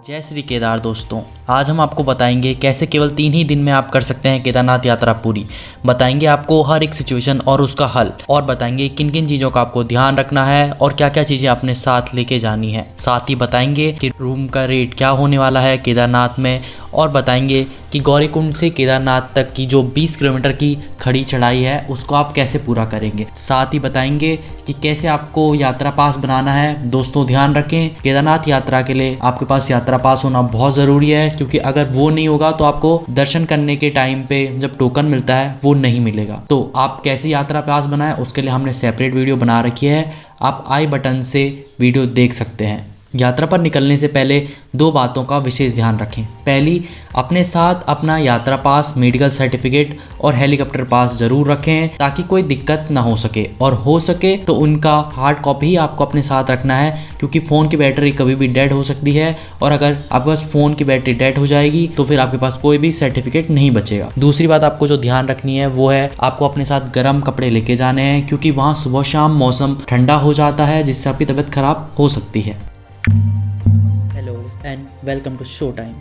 जय श्री केदार दोस्तों, आज हम आपको बताएंगे कैसे केवल 3 ही दिन में आप कर सकते हैं केदारनाथ यात्रा पूरी। बताएंगे आपको हर एक सिचुएशन और उसका हल, और बताएंगे किन किन चीज़ों का आपको ध्यान रखना है और क्या क्या चीज़ें अपने साथ लेके जानी है। साथ ही बताएंगे कि रूम का रेट क्या होने वाला है केदारनाथ में, और बताएंगे कि गौरीकुंड से केदारनाथ तक की जो 20 किलोमीटर की खड़ी चढ़ाई है उसको आप कैसे पूरा करेंगे। साथ ही बताएंगे कि कैसे आपको यात्रा पास बनाना है। दोस्तों ध्यान रखें, केदारनाथ यात्रा के लिए आपके पास यात्रा पास होना बहुत ज़रूरी है, क्योंकि अगर वो नहीं होगा तो आपको दर्शन करने के टाइम पे जब टोकन मिलता है वो नहीं मिलेगा। तो आप कैसे यात्रा पास बनाएं उसके लिए हमने सेपरेट वीडियो बना रखी है, आप आई बटन से वीडियो देख सकते हैं। यात्रा पर निकलने से पहले 2 बातों का विशेष ध्यान रखें। पहली, अपने साथ अपना यात्रा पास, मेडिकल सर्टिफिकेट और हेलीकॉप्टर पास जरूर रखें ताकि कोई दिक्कत ना हो सके, और हो सके तो उनका हार्ड कॉपी ही आपको अपने साथ रखना है, क्योंकि फ़ोन की बैटरी कभी भी डेड हो सकती है, और अगर आपके पास फ़ोन की बैटरी डेड हो जाएगी तो फिर आपके पास कोई भी सर्टिफिकेट नहीं बचेगा। दूसरी बात आपको जो ध्यान रखनी है वो है आपको अपने साथ गर्म कपड़े लेके जाने हैं, क्योंकि वहाँ सुबह शाम मौसम ठंडा हो जाता है जिससे आपकी तबीयत खराब हो सकती है। Hello and welcome to show time.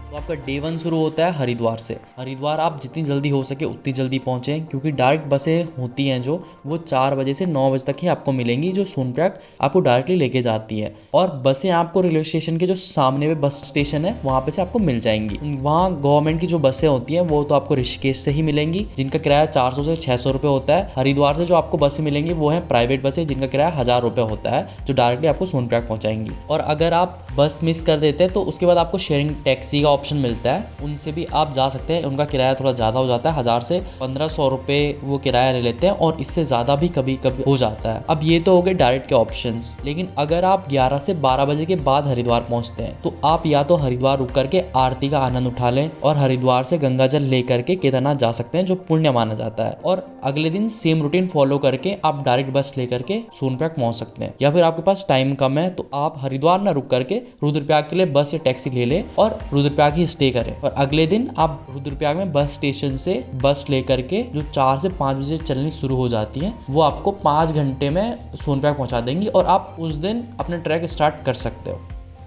तो आपका डे 1 शुरू होता है हरिद्वार से। हरिद्वार आप जितनी जल्दी हो सके उतनी जल्दी पहुँचें, क्योंकि डायरेक्ट बसें होती हैं जो वो 4 बजे से 9 बजे तक ही आपको मिलेंगी, जो सोनप्रयाग आपको डायरेक्टली लेके जाती है। और बसें आपको रेलवे स्टेशन के जो सामने में बस स्टेशन है वहाँ पे से आपको मिल जाएंगी। वहाँ गवर्नमेंट की जो बसें होती हैं वो तो आपको ऋषिकेश से ही मिलेंगी, जिनका किराया 400 से 600 रुपये होता है। हरिद्वार से जो आपको बसें मिलेंगी वो हैं प्राइवेट बसें, जिनका किराया 1000 रुपये होता है, जो डायरेक्टली आपको सोनप्रयाग पहुँचाएंगी। और अगर आप बस मिस कर देते हैं तो उसके बाद आपको शेयरिंग टैक्सी का ऑप्शन मिलता है, उनसे भी आप जा सकते हैं। उनका किराया थोड़ा ज़्यादा हो जाता है, 1000 से 1500 रुपये वो किराया ले लेते हैं, और इससे ज़्यादा भी कभी कभी हो जाता है। अब ये तो हो गए डायरेक्ट के ऑप्शंस, लेकिन अगर आप 11 से 12 बजे के बाद हरिद्वार पहुंचते हैं तो आप या तो हरिद्वार रुक करके आरती का आनंद उठा लें, और हरिद्वार से गंगा जल ले करके केदारनाथ जा सकते हैं, जो पुण्य माना जाता है। और अगले दिन सेम रूटीन फॉलो करके आप डायरेक्ट बस ले करके सोनप्रयाग पहुंच सकते हैं। या फिर आपके पास टाइम कम है तो आप हरिद्वार ना रुक करके रुद्रप्रयाग के लिए बस या टैक्सी ले लें और रुद्रप्रयाग ही स्टे करें, और अगले दिन आप रुद्रप्रयाग में बस स्टेशन से बस लेकर के जो 4 से 5 बजे चलनी शुरू हो जाती है वो आपको 5 घंटे में सोनप्रयाग पहुंचा देंगी, और आप उस दिन अपने ट्रैक स्टार्ट कर सकते हो।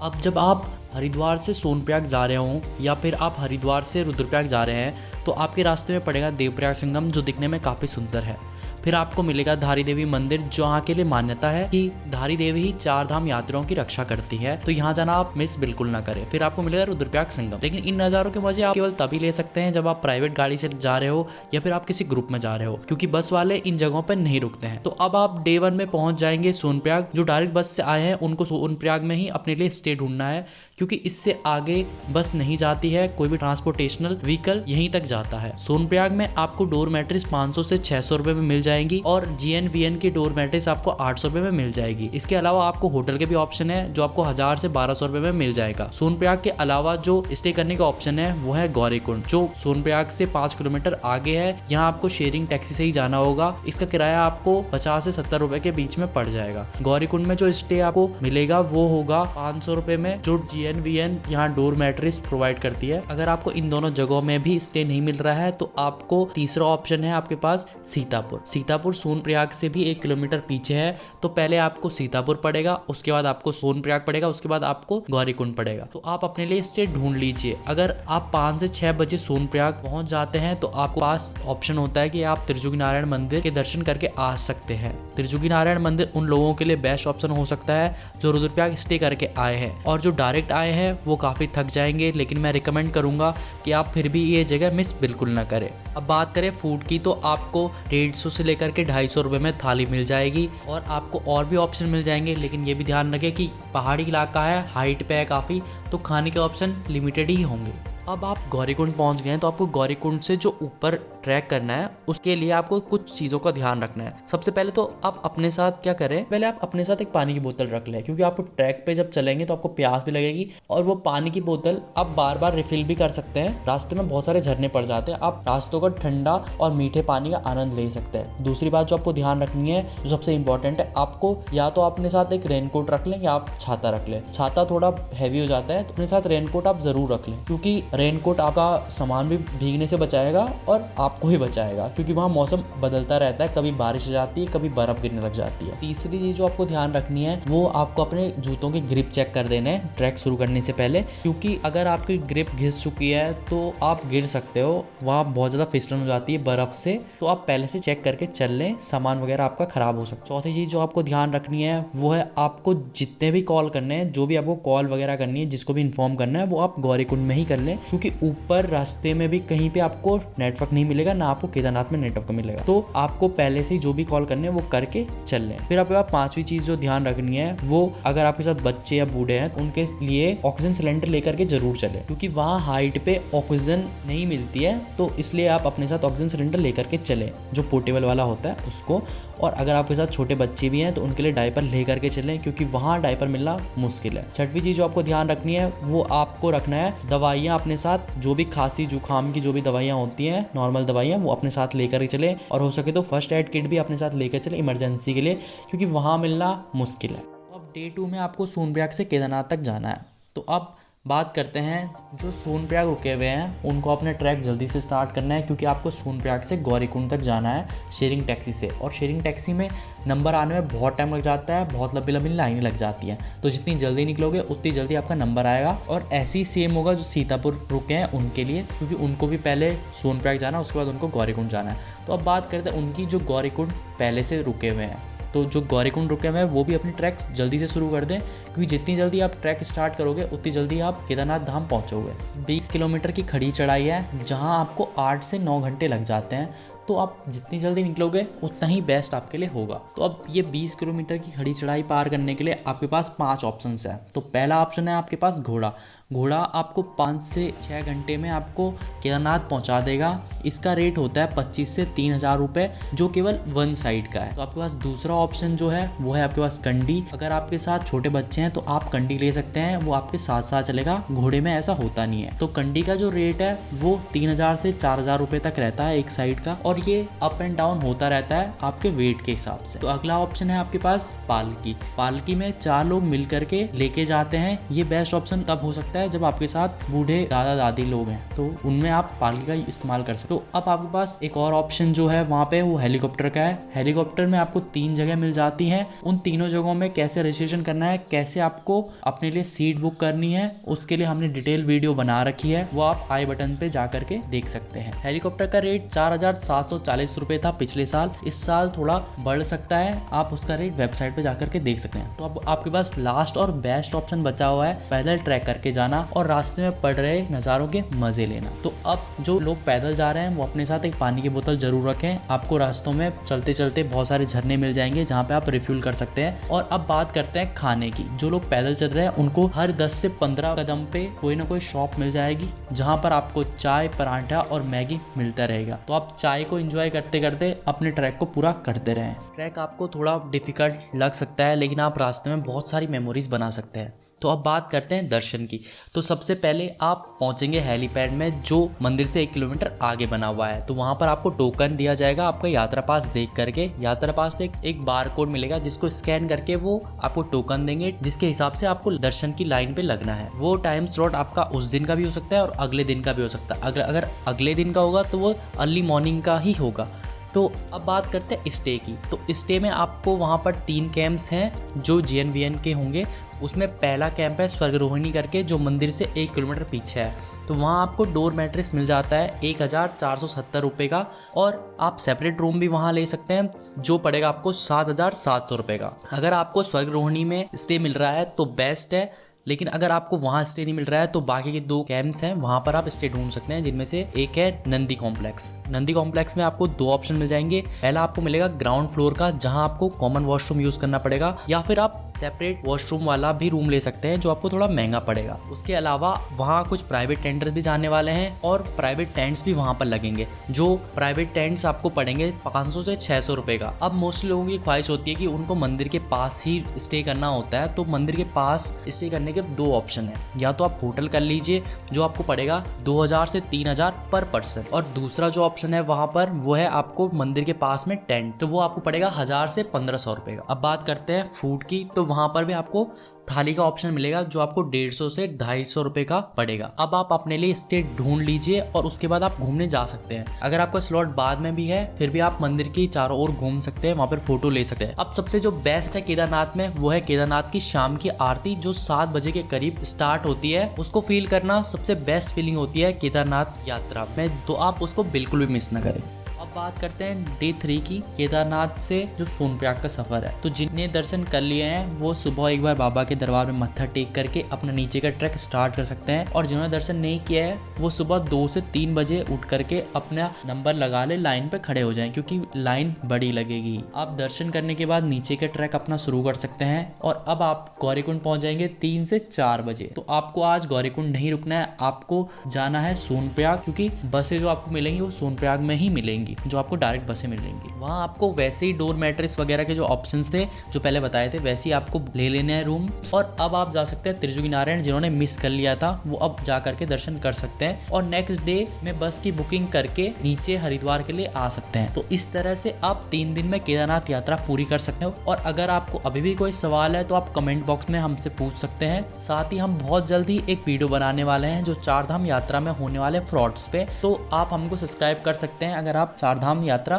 अब जब आप हरिद्वार से सोनप्रयाग जा रहे हों या फिर आप हरिद्वार से रुद्रप्रयाग जा रहे हैं तो आपके रास्ते में पड़ेगा देवप्रयाग संगम, जो दिखने में काफ़ी सुंदर है। फिर आपको मिलेगा धारी देवी मंदिर, जहाँ के लिए मान्यता है कि धारी देवी ही 4 धाम यात्रियों की रक्षा करती है, तो यहाँ जाना आप मिस बिल्कुल ना करें। फिर आपको मिलेगा रुद्रप्रयाग संगम, लेकिन इन नज़ारों के मजे आप केवल तभी ले सकते हैं जब आप प्राइवेट गाड़ी से जा रहे हो या फिर आप किसी ग्रुप में जा रहे हो, क्योंकि बस वाले इन जगहों पर नहीं रुकते हैं। तो अब आप डे 1 में पहुंच जाएंगे सोनप्रयाग। जो डायरेक्ट बस से आए हैं उनको सोनप्रयाग में ही अपने लिए स्टे ढूंढना है, क्योंकि इससे आगे बस नहीं जाती है, कोई भी ट्रांसपोर्टेशनल व्हीकल यहीं तक जाता है। सोनप्रयाग में आपको डोर मैट्रिस 500 से 600 रुपए में मिल जाएंगी, और GNVN की डोर मैट्रिस आपको 800 रुपए में मिल जाएगी। इसके अलावा आपको होटल के भी ऑप्शन है, जो आपको 1000 से 1200 रुपए में मिल जाएगा। सोनप्रयाग के अलावा जो स्टे करने का ऑप्शन है वो है गौरीकुंड, जो सोनप्रयाग से 5 किलोमीटर आगे है। यहाँ आपको शेयरिंग टैक्सी से ही जाना होगा। इसका किराया आपको 50 से 70 रुपए के बीच में पड़ जाएगा। गौरीकुंड में जो स्टे आपको मिलेगा वो होगा 500 रुपए में, जो GNVN यहाँ डोर मैट्रिस प्रोवाइड करती है। अगर आपको इन दोनों जगहों में भी स्टे नहीं मिल रहा है तो आपको तीसरा ऑप्शन है आपके पास सीतापुर। सीतापुर सोनप्रयाग से भी 1 किलोमीटर पीछे है, तो पहले आपको सीतापुर पड़ेगा, उसके बाद आपको सोनप्रयाग पड़ेगा, उसके बाद आपको गौरीकुंड पड़ेगा। तो आप अपने लिए स्टे ढूंढ लीजिए। अगर आप 5 से 6 बजे सोनप्रयाग पहुंच जाते हैं तो आपके पास ऑप्शन होता है कि आप त्रिजुगी नारायण मंदिर के दर्शन करके आ सकते हैं। त्रिजुगी नारायण मंदिर उन लोगों के लिए बेस्ट ऑप्शन हो सकता है जो रुद्रप्रयाग स्टे करके आए हैं, और जो डायरेक्ट आए हैं वो काफी थक जाएंगे, लेकिन मैं रिकमेंड करूंगा कि आप फिर भी ये जगह मिस बिल्कुल ना करें। अब बात करें फूड की, तो आपको 150 से लेकर के 250 रुपए में थाली मिल जाएगी, और आपको और भी ऑप्शन मिल जाएंगे, लेकिन ये भी ध्यान रखें कि पहाड़ी इलाका है, हाइट पे है काफ़ी, तो खाने के ऑप्शन लिमिटेड ही होंगे। अब आप गौरीकुंड पहुंच गए हैं तो आपको गौरीकुंड से जो ऊपर ट्रैक करना है उसके लिए आपको कुछ चीज़ों का ध्यान रखना है। सबसे पहले तो आप अपने साथ क्या करें, पहले आप अपने साथ एक पानी की बोतल रख लें, क्योंकि आप ट्रैक पे जब चलेंगे तो आपको प्यास भी लगेगी, और वो पानी की बोतल आप बार बार रिफिल भी कर सकते हैं। रास्ते में बहुत सारे झरने पड़ जाते हैं, आप रास्तों का ठंडा और मीठे पानी का आनंद ले सकते हैं। दूसरी बात जो आपको ध्यान रखनी है, जो सबसे इंपॉर्टेंट है, आपको या तो अपने साथ एक रेनकोट रख लें या आप छाता रख लें। छाता थोड़ा हैवी हो जाता है तो अपने साथ रेनकोट आप जरूर रख लें, क्योंकि रेनकोट आपका सामान भी भीगने से बचाएगा और आप आपको ही बचाएगा, क्योंकि वहाँ मौसम बदलता रहता है, कभी बारिश हो जाती है, कभी बर्फ गिरने लग जाती है। तीसरी चीज जो आपको ध्यान रखनी है वो आपको अपने जूतों के ग्रिप चेक कर देने हैं ट्रैक शुरू करने से पहले, क्योंकि अगर आपकी ग्रिप घिस चुकी है तो आप गिर सकते हो, वहाँ बहुत ज़्यादा फिसलन हो जाती है बर्फ से। तो आप पहले से चेक करके चल लें, सामान वगैरह आपका खराब हो सकता है। चौथी चीज़ जो आपको ध्यान रखनी है वो है आपको जितने भी कॉल करने हैं, जो भी आपको कॉल वगैरह करनी है, जिसको भी इन्फॉर्म करना है, वो आप गौरीकुंड में ही कर लें, क्योंकि ऊपर रास्ते में भी कहीं पे आपको नेटवर्क नहीं मिलेगा, ना आपको केदारनाथ में नेटवर्क मिलेगा। तो आपको पहले से जो भी कॉल करने हैं वो करके चल लें। फिर आपके पास पांचवी चीज़ जो ध्यान रखनी है वो, अगर आपके साथ बच्चे या बूढ़े हैं उनके लिए ऑक्सीजन सिलेंडर लेकर के जरूर चले, क्योंकि वहाँ हाइट पे ऑक्सीजन नहीं मिलती है, तो इसलिए आप अपने साथ ऑक्सीजन सिलेंडर लेकर के चले, जो पोर्टेबल वाला होता है उसको। और अगर आपके साथ छोटे बच्चे भी हैं तो उनके लिए डायपर लेकर के चलें, क्योंकि वहाँ डायपर मिलना मुश्किल है। छठवीं चीज़ जो आपको ध्यान रखनी है वो आपको रखना है दवाइयाँ अपने साथ, जो भी खांसी जुकाम की जो भी दवाइयाँ होती हैं, नॉर्मल दवाइयाँ, वो अपने साथ लेकर के चले, और हो सके तो फर्स्ट एड किट भी अपने साथ लेकर चले इमरजेंसी के लिए, क्योंकि वहाँ मिलना मुश्किल है। तो अब डे 2 में आपको सोनप्रयाग से केदारनाथ तक जाना है। तो अब बात करते हैं जो सोनप्रयाग रुके हुए हैं उनको अपने ट्रैक जल्दी से स्टार्ट करना है, क्योंकि आपको सोनप्रयाग से गौरीकुंड तक जाना है शेयरिंग टैक्सी से, और शेयरिंग टैक्सी में नंबर आने में बहुत टाइम लग जाता है, बहुत लंबी लंबी लाइनें लग जाती हैं। तो जितनी जल्दी निकलोगे उतनी जल्दी आपका नंबर आएगा। और ऐसे ही सेम होगा जो सीतापुर रुके हैं उनके लिए, क्योंकि उनको भी पहले सोनप्रयाग जाना है, उसके बाद उनको गौरीकुंड जाना है। तो अब बात करते हैं उनकी जो गौरीकुंड पहले से रुके हुए हैं। तो जो गौरीकुंड रुके हुए हैं वो भी अपनी ट्रैक जल्दी से शुरू कर दें, क्योंकि जितनी जल्दी आप ट्रैक स्टार्ट करोगे उतनी जल्दी आप केदारनाथ धाम पहुंचोगे। 20 किलोमीटर की खड़ी चढ़ाई है, जहां आपको 8 से 9 घंटे लग जाते हैं। तो आप जितनी जल्दी निकलोगे उतना ही बेस्ट आपके लिए होगा। तो अब ये 20 किलोमीटर की खड़ी चढ़ाई पार करने के लिए आपके पास 5 ऑप्शंस हैं। तो पहला ऑप्शन है आपके पास घोड़ा। घोड़ा आपको 5 से 6 घंटे में आपको केदारनाथ पहुंचा देगा। इसका रेट होता है 25 से 3,000 रुपये, जो केवल वन साइड का है। तो आपके पास दूसरा ऑप्शन जो है वो है आपके पास कंडी। अगर आपके साथ छोटे बच्चे हैं तो आप कंडी ले सकते हैं, वो आपके साथ साथ चलेगा। घोड़े में ऐसा होता नहीं है। तो कंडी का जो रेट है वो 3,000 से 4,000 रुपये तक रहता है एक साइड का, और ये अप एंड डाउन होता रहता है आपके वेट के हिसाब से। तो अगला ऑप्शन है आपके पास पालकी। पालकी में 4 लोग मिल करके लेके जाते हैं। ये बेस्ट ऑप्शन तब हो सकता है जब आपके साथ बूढ़े दादा दादी लोग हैं, तो उनमें आप पालकी का इस्तेमाल कर सकते हो। तो अब आपके पास एक और ऑप्शन जो है वहाँ पे वो हेलीकॉप्टर का है। हेलीकॉप्टर में आपको 3 जगह मिल जाती हैं। उन तीनों जगहों में कैसे रजिस्ट्रेशन करना है, कैसे आपको अपने लिए सीट बुक करनी है, उसके लिए हमने डिटेल वीडियो बना रखी है, वो आप आई बटन पे जा करके देख सकते हैं। हेलीकॉप्टर का रेट 4,740 रुपये था पिछले साल। इस साल थोड़ा बढ़ सकता है, आप उसका रेट वेबसाइट पे जाकर के देख सकते हैं। तो अब आपके पास लास्ट और बेस्ट ऑप्शन बचा हुआ है पैदल ट्रैक करके जाना और रास्ते में पड़ रहे नज़ारों के मजे लेना। तो अब जो लोग पैदल जा रहे हैं वो अपने साथ एक पानी की बोतल जरूर रखें। आपको रास्तों में चलते चलते बहुत सारे झरने मिल जाएंगे जहाँ पे आप रिफ्यूल कर सकते हैं। और अब बात करते हैं खाने की। जो लोग पैदल चल रहे हैं उनको हर 10 से 15 कदम पे कोई ना कोई शॉप मिल जाएगी, जहाँ पर आपको चाय, पराठा और मैगी मिलता रहेगा। तो आप चाय को एंजॉय करते करते अपने ट्रैक को पूरा करते रहें। ट्रैक आपको थोड़ा डिफिकल्ट लग सकता है, लेकिन आप रास्ते में बहुत सारी मेमोरीज बना सकते हैं। तो अब बात करते हैं दर्शन की। तो सबसे पहले आप पहुंचेंगे हेलीपैड में, जो मंदिर से 1 किलोमीटर आगे बना हुआ है। तो वहां पर आपको टोकन दिया जाएगा आपका यात्रा पास देख करके। यात्रा पास पे एक बार कोड मिलेगा, जिसको स्कैन करके वो आपको टोकन देंगे, जिसके हिसाब से आपको दर्शन की लाइन पे लगना है। वो टाइम स्लॉट आपका उस दिन का भी हो सकता है और अगले दिन का भी हो सकता है। अगर अगले दिन का होगा तो वो अर्ली मॉर्निंग का ही होगा। तो अब बात करते हैं स्टे की। तो स्टे में आपको वहाँ पर 3 कैंप्स हैं जो JNVN के होंगे। उसमें पहला कैंप है स्वर्गरोहिणी करके, जो मंदिर से 1 किलोमीटर पीछे है। तो वहाँ आपको डोर मैट्रेस मिल जाता है 1,470 रुपये का, और आप सेपरेट रूम भी वहाँ ले सकते हैं, जो पड़ेगा आपको 7,700 रुपये का। अगर आपको स्वर्गरोहिणी में स्टे मिल रहा है तो बेस्ट है, लेकिन अगर आपको वहाँ स्टे नहीं मिल रहा है तो बाकी के 2 कैंप्स हैं वहाँ पर आप स्टे ढूंढ सकते हैं, जिनमें से एक है नंदी कॉम्प्लेक्स। नंदी कॉम्प्लेक्स में आपको 2 ऑप्शन मिल जाएंगे। पहला आपको मिलेगा ग्राउंड फ्लोर का, जहाँ आपको कॉमन वॉशरूम यूज करना पड़ेगा, या फिर आप सेपरेट वॉशरूम वाला भी रूम ले सकते हैं, जो आपको थोड़ा महंगा पड़ेगा। उसके अलावा वहाँ कुछ प्राइवेट टेंटर्स भी जाने वाले हैं, और प्राइवेट टेंट्स भी वहाँ पर लगेंगे। जो प्राइवेट टेंट्स आपको पड़ेंगे 500 से 600 रुपये का। अब मोस्टली लोगों की ख्वाहिश होती है कि उनको मंदिर के पास ही स्टे करना होता है, तो मंदिर के पास स्टे करने के 2 ऑप्शन है। या तो आप होटल कर लीजिए, जो आपको पड़ेगा 2,000 से 3,000 पर पर्सन, और दूसरा जो ऑप्शन है वहां पर वो है आपको मंदिर के पास में टेंट, तो वो आपको पड़ेगा 1,000 से 1,500 रुपये का। अब बात करते हैं फूड की। तो वहां पर भी आपको थाली का ऑप्शन मिलेगा जो आपको 150 से 250 रुपए का पड़ेगा। अब आप अपने लिए स्टे ढूंढ लीजिए और उसके बाद आप घूमने जा सकते हैं। अगर आपका स्लॉट बाद में भी है फिर भी आप मंदिर के चारों ओर घूम सकते हैं, वहां पर फोटो ले सकते हैं। अब सबसे जो बेस्ट है केदारनाथ में वो है केदारनाथ की शाम की आरती जो 7 बजे के करीब स्टार्ट होती है। उसको फील करना सबसे बेस्ट फीलिंग होती है केदारनाथ यात्रा में, तो आप उसको बिल्कुल भी मिस ना करें। अब बात करते हैं डे 3 की, केदारनाथ से जो सोनप्रयाग का सफर है। तो जिन्हें दर्शन कर लिए हैं वो सुबह एक बार बाबा के दरबार में मत्था टेक करके अपना नीचे का ट्रैक स्टार्ट कर सकते हैं, और जिन्होंने दर्शन नहीं किया है वो सुबह 2 से 3 बजे उठ करके अपना नंबर लगा ले, लाइन पे खड़े हो जाएं क्योंकि लाइन बड़ी लगेगी। आप दर्शन करने के बाद नीचे का ट्रैक अपना शुरू कर सकते हैं। और अब आप गौरीकुंड पहुंच जाएंगे 3 से 4 बजे। तो आपको आज गौरीकुंड नहीं रुकना है, आपको जाना है सोनप्रयाग, क्योंकि बसें जो आपको मिलेंगी वो सोनप्रयाग में ही मिलेंगी, जो आपको डायरेक्ट बसें मिलेंगी। वहाँ आपको वैसे ही डोर मैट्रेस वगैरह के जो ऑप्शंस थे जो पहले बताए थे वैसे ही आपको ले लेने हैं रूम। और अब आप जा सकते हैं त्रिजुगी नारायण, जिन्होंने मिस कर लिया था वो अब जा करके दर्शन कर सकते हैं और नेक्स्ट डे में बस की बुकिंग करके नीचे हरिद्वार के लिए आ सकते हैं। तो इस तरह से आप 3 दिन में केदारनाथ यात्रा पूरी कर सकते हो। और अगर आपको अभी भी कोई सवाल है तो आप कमेंट बॉक्स में हमसे पूछ सकते हैं। साथ ही हम बहुत जल्दी एक वीडियो बनाने वाले हैं जो 4 धाम यात्रा में होने वाले फ्रॉड्स पे, तो आप हमको सब्सक्राइब कर सकते हैं अगर आप 4 धाम यात्रा